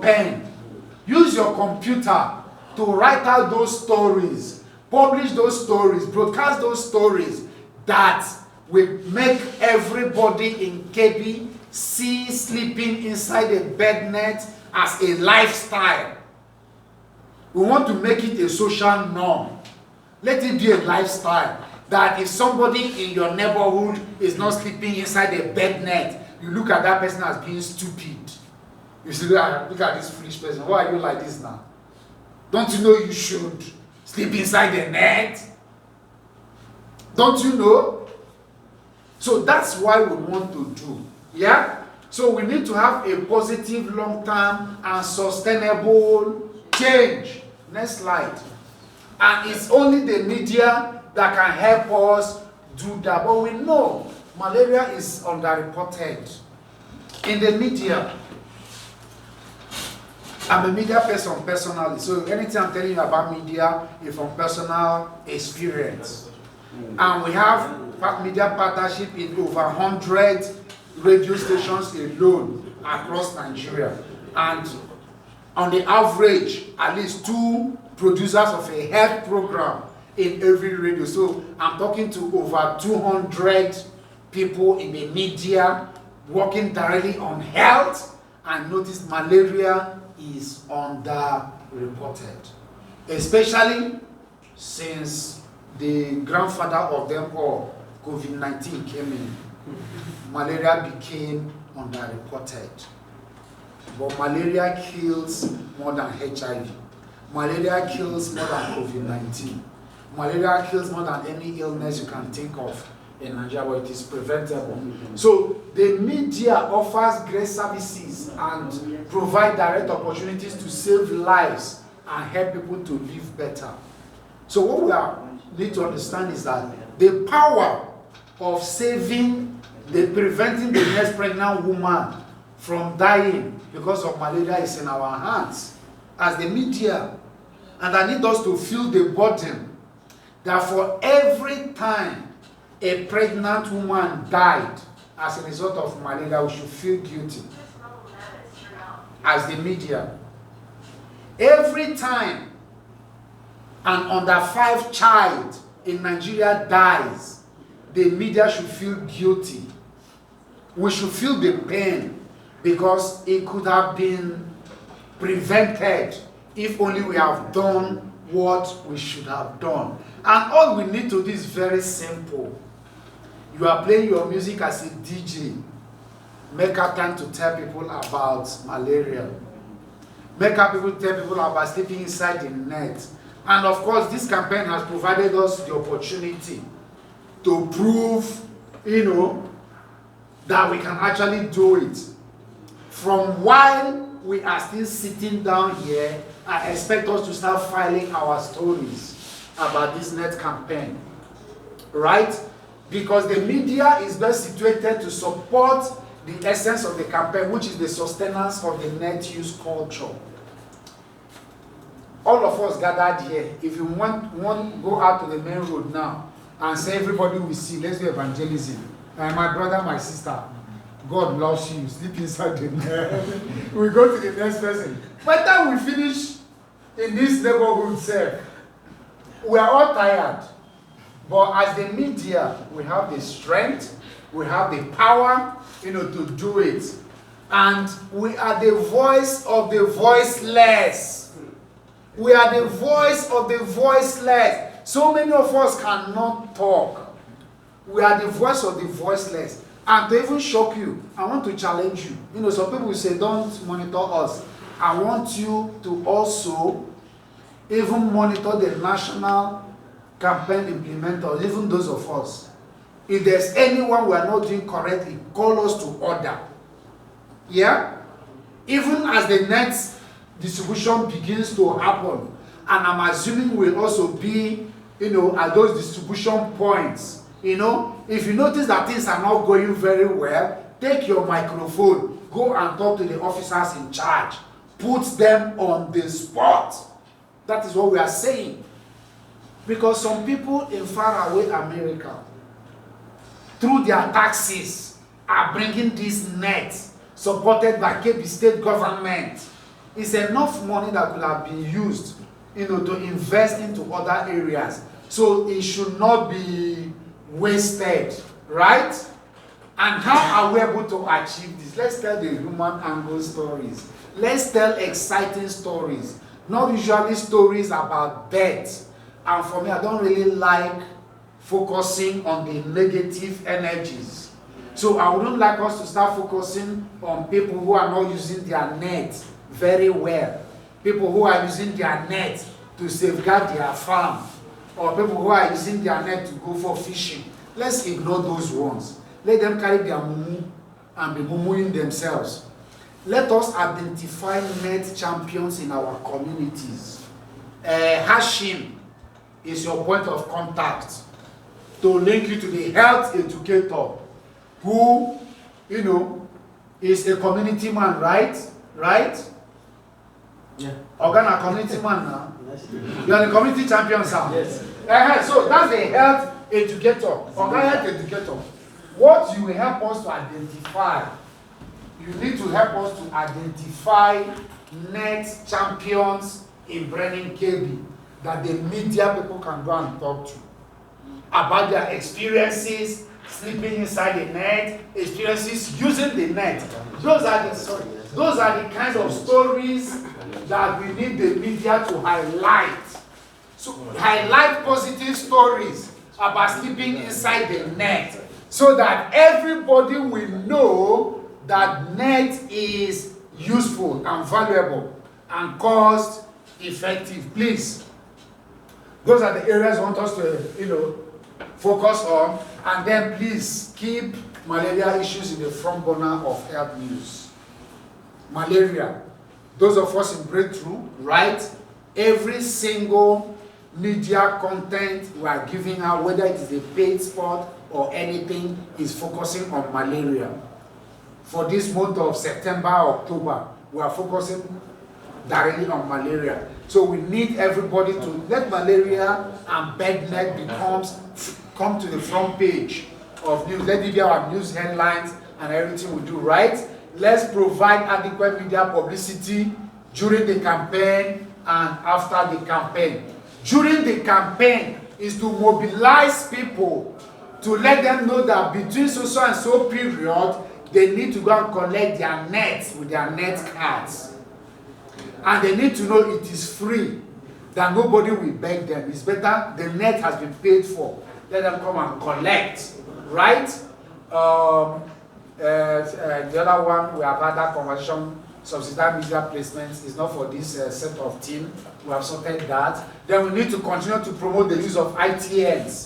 pen, use your computer to write out those stories, publish those stories, broadcast those stories that will make everybody in KB see sleeping inside a bed net as a lifestyle. We want to make it a social norm. Let it be a lifestyle. That if somebody in your neighborhood is not sleeping inside a bed net, you look at that person as being stupid. You say, look at this foolish person. Why are you like this now? Don't you know you should sleep inside the net? Don't you know? So that's why we want to do. Yeah? So we need to have a positive, long-term, and sustainable change. Next slide. And it's only the media that can help us do that. But we know malaria is underreported. In the media, I'm a media person personally, so anything I'm telling you about media is from personal experience. And we have media partnership in over 100 radio stations alone across Nigeria. And on the average, at least 2 producers of a health program in every radio. So I'm talking to over 200 people in the media working directly on health, and notice malaria is underreported, especially since the grandfather of them all, COVID-19, came in. Malaria became underreported. But malaria kills more than HIV. Malaria kills more than COVID-19. Malaria kills more than any illness you can think of in Nigeria, but it is preventable. So the media offers great services and provide direct opportunities to save lives and help people to live better. So what we need to understand is that the power of preventing the next pregnant woman from dying because of malaria is in our hands as the media. And I need us to feel the burden that for every time a pregnant woman died as a result of malaria, we should feel guilty as the media. Every time an under 5 child in Nigeria dies, the media should feel guilty. We should feel the pain because it could have been prevented if only we have done what we should have done. And all we need to do is very simple. You are playing your music as a DJ. Make up time to tell people about malaria. Make up people tell people about sleeping inside the net. And of course, this campaign has provided us the opportunity to prove, that we can actually do it. From while we are still sitting down here, I expect us to start filing our stories about this net campaign. Right? Because the media is best situated to support the essence of the campaign, which is the sustenance of the net use culture. All of us gathered here. If you want go out to the main road now and say everybody will see, let's do evangelism. And my brother, my sister, God loves you. Sleep inside the net. We go to the next person. By the time we finish in this neighborhood, sir, we are all tired. But as the media, we have the strength, we have the power, to do it. And we are the voice of the voiceless. We are the voice of the voiceless. So many of us cannot talk. We are the voice of the voiceless. And to even shock you, I want to challenge you. Some people will say, don't monitor us. I want you to also even monitor the national campaign implementers, even those of us. If there's anyone we are not doing correctly, call us to order. Yeah? Even as the next distribution begins to happen, and I'm assuming we'll also be, at those distribution points, if you notice that things are not going very well, take your microphone, go and talk to the officers in charge, put them on the spot. That is what we are saying. Because some people in faraway America, through their taxes, are bringing this net supported by KB state government It's enough money that could have been used, to invest into other areas. So it should not be wasted, right? And how are we able to achieve this? Let's tell the human angle stories. Let's tell exciting stories, not usually stories about death. And for me, I don't really like focusing on the negative energies. So I wouldn't like us to start focusing on people who are not using their net very well. People who are using their net to safeguard their farm. Or people who are using their net to go for fishing. Let's ignore those ones. Let them carry their mumu and be mumuing themselves. Let us identify net champions in our communities. Hashim is your point of contact to link you to the health educator who, is a community man, right? Right? Yeah. Organ a community man now. You are the community champion, sir. Yes. So that's the health educator, organ health educator. What you will help us to identify, you need to help us to identify net champions in Brennan KB that the media people can go and talk to about their experiences sleeping inside the net, experiences using the net. Those are the kind of stories that we need the media to highlight. So highlight positive stories about sleeping inside the net so that everybody will know that net is useful and valuable and cost effective. Please, those are the areas I want us to focus on, and then please keep malaria issues in the front burner of health news. Malaria, those of us in Breakthrough, right? Every single media content we are giving out, whether it is a paid spot or anything, is focusing on malaria. For this month of September, October, we are focusing directly on malaria. So we need everybody to let malaria and bednet come to the front page of news. Let it be our news headlines and everything we do, right? Let's provide adequate media publicity during the campaign and after the campaign. During the campaign is to mobilize people, to let them know that between so and so period, they need to go and collect their nets with their net cards. And they need to know it is free, that nobody will beg them. It's better the net has been paid for. Let them come and collect, right? The other one, we have had that conversation, subsidized media placements is not for this set of team. We have sorted that. Then we need to continue to promote the use of ITNs.